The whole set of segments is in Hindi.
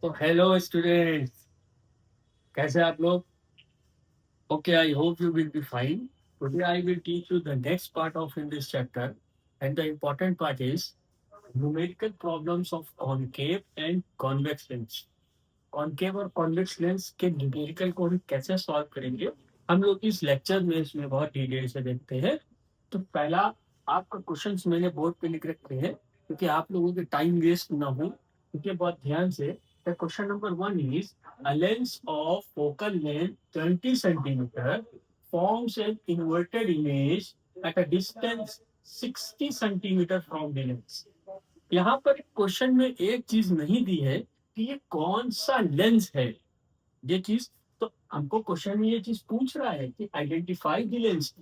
तो हेलो स्टूडेंट्स, कैसे आप लोग? Okay, I hope you will be fine. Today I will teach you the next part of in this chapter, and the important part is numerical problems of concave and convex lens. Concave और कॉन्वेक्स लेंस के न्यूमेरिकल को हम कैसे सॉल्व करेंगे, हम लोग इस लेक्चर में इसमें बहुत डिटेल से देखते हैं. तो पहला आपका क्वेश्चंस मैंने बोर्ड पे लिख रखे हैं क्योंकि आप लोगों के टाइम वेस्ट ना हो, क्योंकि बहुत ध्यान से. Question number 1 is a lens of focal length 20 centimeter forms an inverted image at a distance 60 centimeter from the lens. यहाँ पर क्वेश्चन में एक चीज नहीं दी है कि ये कौन सा लेंस है. ये चीज तो हमको क्वेश्चन में ये चीज पूछ रहा है कि आइडेंटिफाई द लेंस.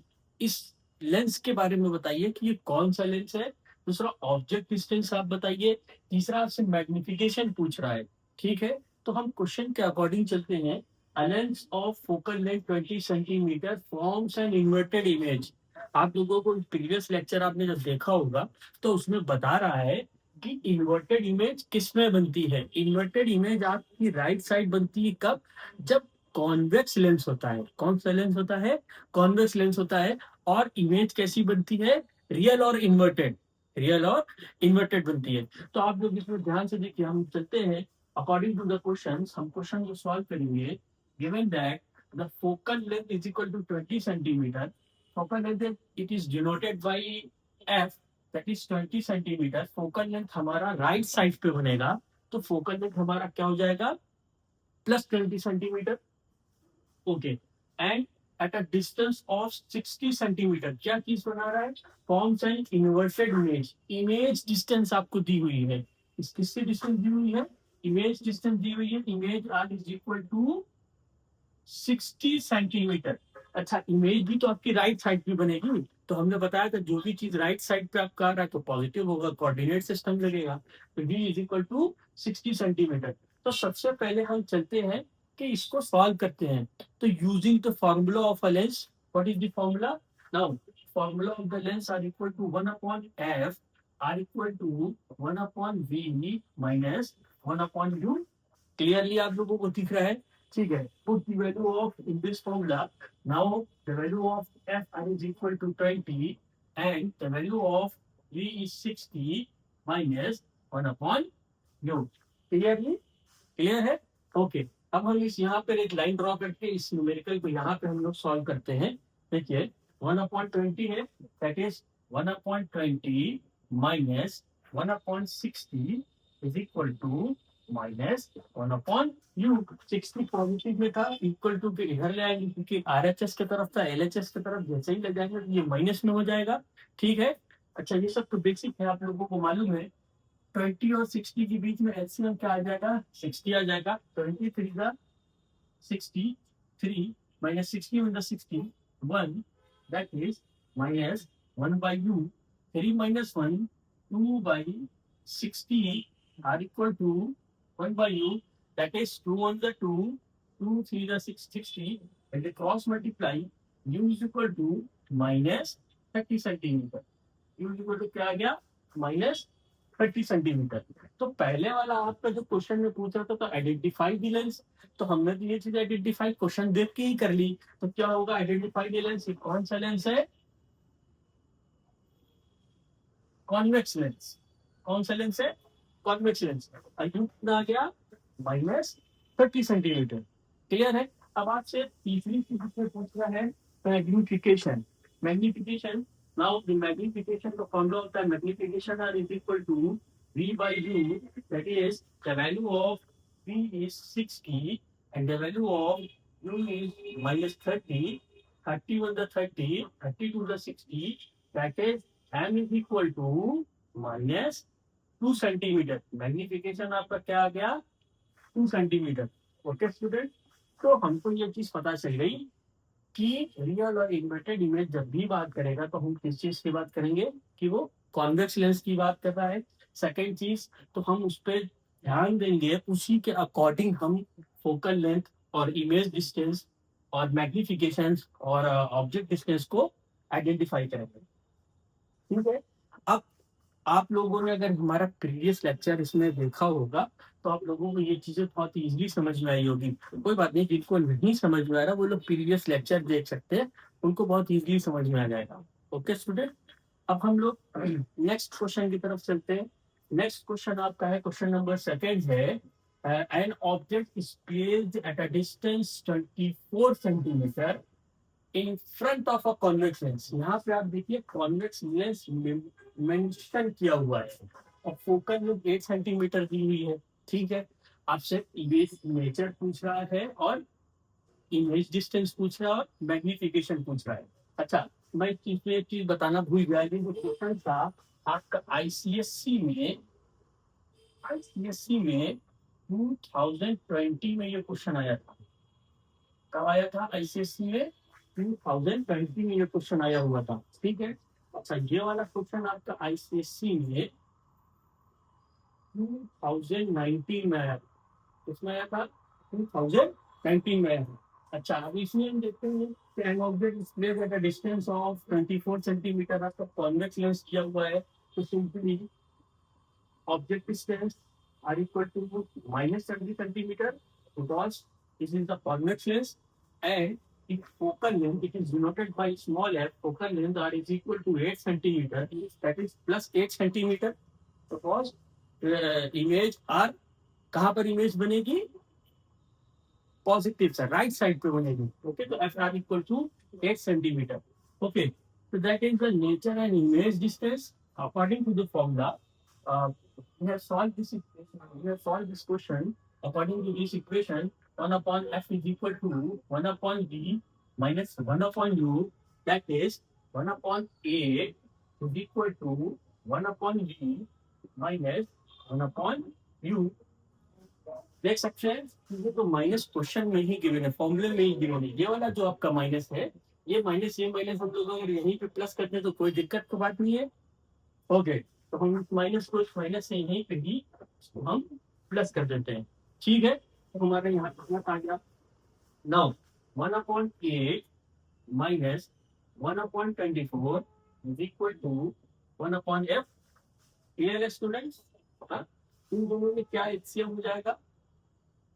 इस लेंस के बारे में बताइए कि ये कौन सा लेंस है. दूसरा ऑब्जेक्ट डिस्टेंस आप बताइए. तीसरा आपसे मैग्निफिकेशन पूछ रहा है. ठीक है, तो हम क्वेश्चन के अकॉर्डिंग चलते हैं. A lens of focal length 20 centimeter forms an inverted image. आप लोगों को प्रीवियस लेक्चर आपने जब देखा होगा तो उसमें बता रहा है कि इन्वर्टेड इमेज किस में बनती है. इन्वर्टेड इमेज आपकी राइट साइड बनती है कब? जब कॉन्वेक्स लेंस होता है. कौन सा लेंस होता है? कॉन्वेक्स लेंस होता है. और इमेज कैसी बनती है? रियल और इन्वर्टेड. रियल और इन्वर्टेड बनती है. तो आप लोग इसमें ध्यान से देखिए, हम चलते हैं अकॉर्डिंग टू द क्वेश्चन. हम क्वेश्चन को सॉल्व करेंगे. Given that the focal length is equal to 20 centimetre. Focal length it is denoted by F, that is 20 centimetre. Focal length हमारा राइट साइड पे बनेगा, तो फोकल लेंथ हमारा क्या हो जाएगा? Plus 20 centimetre. Okay, and at a distance of 60 centimetre क्या चीज बना रहा है? Forms an inverted image. Image distance आपको दी हुई है. इस किससे डिस्टेंस दी हुई है? इमेज डिस्टेंस दी हुई है. Image are is equal to 60 centimetre. अच्छा, इमेज भी तो आपकी राइट साइड पे बनेगी. तो हमने बताया था जो भी चीज राइट साइड पे आपका आ रहा है तो पॉजिटिव होगा, कोऑर्डिनेट सिस्टम लगेगा. तो v is equal to 60 centimetre. तो सबसे पहले हम चलते हैं कि इसको सॉल्व करते हैं. तो using the formula of a lens, what is the formula? Now formula of the lens are equal to 1 upon f are equal to 1 upon v minus 1 upon u. Clearly आप लोगों को दिख रहा है? ठीक है. Put the value of in this formula. Now the value of f is equal to 20 and the value of v is 60 minus 1 upon u. Clearly? Clear है? ओके. अब हम इस यहाँ पर एक लाइन ड्रॉ करके इस न्यूमेरिकल को यहाँ पे हम लोग सॉल्व करते हैं. देखिए 1/20 है, that is 1/20 minus 1/60 is equal to minus 1/u. 60 positive में था, इक्वल टू के इधर ले आएंगे क्योंकि आरएचएस की तरफ था, एलएचएस की तरफ जैसे ही ले जाएंगे तो ये माइनस में हो जाएगा. ठीक है. अच्छा, ये सब तो बेसिक है, आप लोगों को मालूम है. 20 और 60 के बीच में एलसीएम क्या आ जाएगा? 60 आ जाएगा. 23 का 63 minus 60 in the 60 1, that is minus 1/u. 3 minus 1 2/60 are equal to 1/u, that is 2 on the 2, 2 3 the 60, and the cross multiply u is equal to minus 30 centimetre. u is equal to क्या आ गया? Minus 30 centimetre. तो पहले वाला आपका जो क्वेश्चन में पूछ रहा था तो आइडेंटिफाई द लेंस, तो हमने तो ये चीज आइडेंटिफाई क्वेश्चन देख के ही कर ली. तो क्या होगा? Identify the lens. कौन सा लेंस है? Convex lens. कौन सा लेंस है? Convex lens. यू कितना आ गया? Minus 30 centimetre. क्लियर है? अब आपसे तीसरी चीज में पूछ रहा है magnification. Magnification. Now the magnification का फॉर्मूला होता है magnification are is equal to v/u, that is the value of v is 60 and the value of u is minus 30. 30 on the 30, 30 to the 60, that is m is equal to minus 2 centimetre. Magnification आपका क्या आ गया? 2 सेंटीमीटर. ओके स्टूडेंट, तो हमको ये चीज पता चल गई कि रियल और इन्वर्टेड इमेज जब भी बात करेगा तो हम किस चीज की बात करेंगे कि वो कॉन्वेक्स लेंस की बात कर रहा है. सेकेंड चीज, तो हम उस पर ध्यान देंगे, उसी के अकॉर्डिंग हम फोकल लेंथ और इमेज डिस्टेंस और मैग्निफिकेशन और ऑब्जेक्ट डिस्टेंस को आइडेंटिफाई करेंगे. ठीक है. अब आप लोगों ने अगर हमारा प्रीवियस लेक्चर इसमें देखा होगा तो आप लोगों को ये चीजें बहुत इजीली समझ में आई होगी। कोई बात नहीं, जिनको नहीं समझ में आ रहा वो लोग प्रीवियस लेक्चर देख सकते हैं, उनको बहुत इजीली समझ में आ जाएगा। ओके स्टूडेंट, अब हम लोग नेक्स्ट क्वेश्चन की तरफ चलते हैं। नेक्स्ट क्वेश्चन आपका है, क्वेश्चन नंबर सेकेंड है, an object is placed at a distance 24 centimetre in front of a convex lens. यहाँ पे आप देखिए कॉन्वेक्स लेंस मेंशन किया हुआ है और फोकल लेंथ 8 सेंटीमीटर दी हुई है। ठीक है, आपसे इमेज नेचर पूछ रहा है और इमेज डिस्टेंस पूछ रहा है और मैग्निफिकेशन पूछ रहा है। अच्छा, मैं एक चीज बताना भूल गया, ये जो क्वेश्चन था आपका आईसीएससी में 2020 में ये क्वेश्चन आया था। कब आया था? आईसीएससी में 2020 में ये क्वेश्चन आया हुआ था। ठीक है, अच्छा ये वाला क्वेश्चन आपका आईसीएससी में 2019 में आया। इसमें आया था 2019 में आया था। अच्छा, अब इसमें हम देखते हैं कि an object is placed at a distance of 24 centimetre. आपका कॉन्वेक्स लेंस किया हुआ है, तो simply object distance are equal to minus 70 centimeter because this is the convex lens, and if focal length it is denoted by small f, focal length r is equal to 8 centimeter, that is plus 8 centimeter because image r कहाँ पर इमेज बनेगी? पॉजिटिव साइड, राइट साइड पे बनेगी। ओके, तो F are equal to 8 centimetre. Okay, so that is the nature and image distance according to the formula. We have solved this equation. We have solved this question according to this equation. 1 upon f is equal to 1 upon d minus 1 upon u. That is 1 upon a is equal to 1 upon d minus 1 upon u. देख सकते हैं ये तो माइनस क्वेश्चन में ही गिवन है, फॉर्मूले में ही गिवन है। ये वाला जो आपका माइनस है, ये माइनस हम लोग अगर यहीं पे प्लस करते हैं तो कोई दिक्कत तो बात नहीं है। ओके, तो हम माइनस को माइनस से यहीं पे ही हम प्लस कर देते हैं। ठीक है, तो हमारे यहाँ कितना आ गया? Now 1/8 minus 1/24 is equal to 1/f। Clear है स्टूडेंट्स? इन दोनों में क्या एचसीएम हो जाएगा?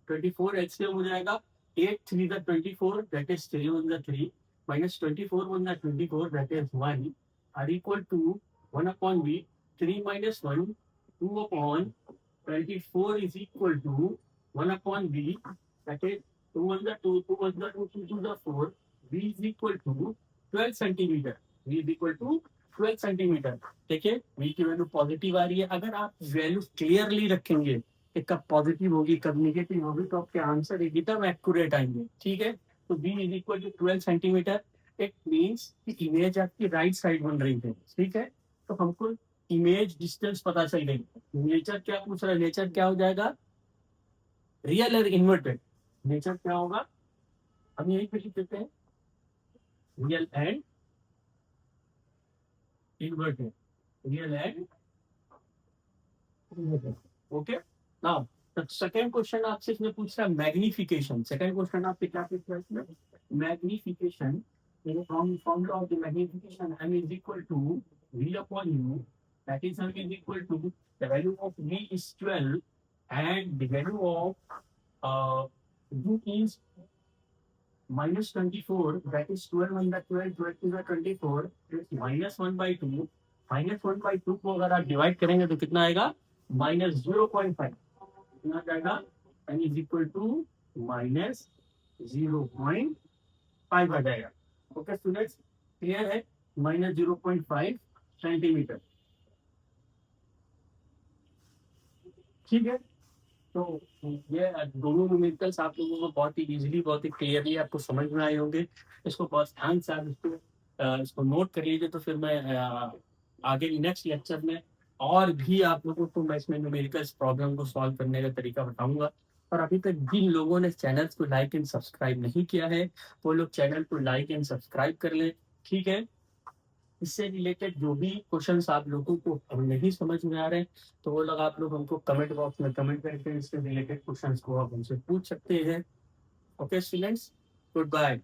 24 एचसीएम हो जाएगा। 8 3 the 24, that is 3 on the 3 minus 24 on the 24, that is 1, are equal to 1 upon b, 3 minus 1, 2 upon 24 is equal to 1 upon b, that is 2 on the 2, 2 on the 2, 2 to the 4, b is equal to 12 centimetre, b is equal to 12 centimetre. देखिए v की वैल्यू पॉजिटिव आ रही है। अगर आप वैल्यू क्लियरली रखेंगे कि कब पॉजिटिव होगी कब निगेटिव होगी तो आपके आंसर एकदम एक्यूरेट आएंगे। ठीक है, तो b is equal to 12 centimetre. It means कि इमेज आपकी राइट साइड बन रही है। ठीक है, तो हमको इमेज डिस्टेंस पता चल गई। नेचर क्या पूछ रहा है? नेचर क्या हो जाएगा? रियल और इन्वर्टेड। नेचर क्या होगा? हम यही पे लिख देते हैं, real and inverted, real and inverted. Okay, now second question आपसे इसमें पूछ रहा है मैग्निफिकेशन। सेकेंड क्वेश्चन आपसे क्या पूछ रहा है इसमें? Magnification. formula of the magnification m is equal to v upon u, that is m is equal to the value of v is 12 and the value of u is minus 24, that is 12 on the 12, 12 to the 24 is minus 1/2। minus 1/2 को अगर आप डिवाइड करेंगे तो कितना आएगा? minus 0.5। कितना जाएगा? n is equal to minus 0.5 आ जाएगा। ओके स्टूडेंट्स, क्लियर है? minus 0.5 centimetre. ठीक है, तो ये दोनों न्यूमेरिकल्स आप लोगों को बहुत ही इजीली, बहुत ही क्लियरली आपको समझ में आए होंगे। इसको बहुत ध्यान से आप इसको नोट कर लीजिए, तो फिर मैं आगे नेक्स्ट लेक्चर में और भी आप लोगों को मैं इसमें न्यूमेरिकल्स प्रॉब्लम को सॉल्व करने का तरीका बताऊंगा। और अभी तक जिन लोगों ने चैनल को लाइक एंड सब्सक्राइब नहीं किया है वो लोग चैनल को लाइक एंड सब्सक्राइब कर लें। ठीक है, इससे रिलेटेड जो भी क्वेश्चंस आप लोगों को नहीं समझ में आ रहे हैं तो वो लोग आप लोग हमको कमेंट बॉक्स में कमेंट करके इससे रिलेटेड क्वेश्चंस को आप हमसे पूछ सकते हैं। Okay students, good bye.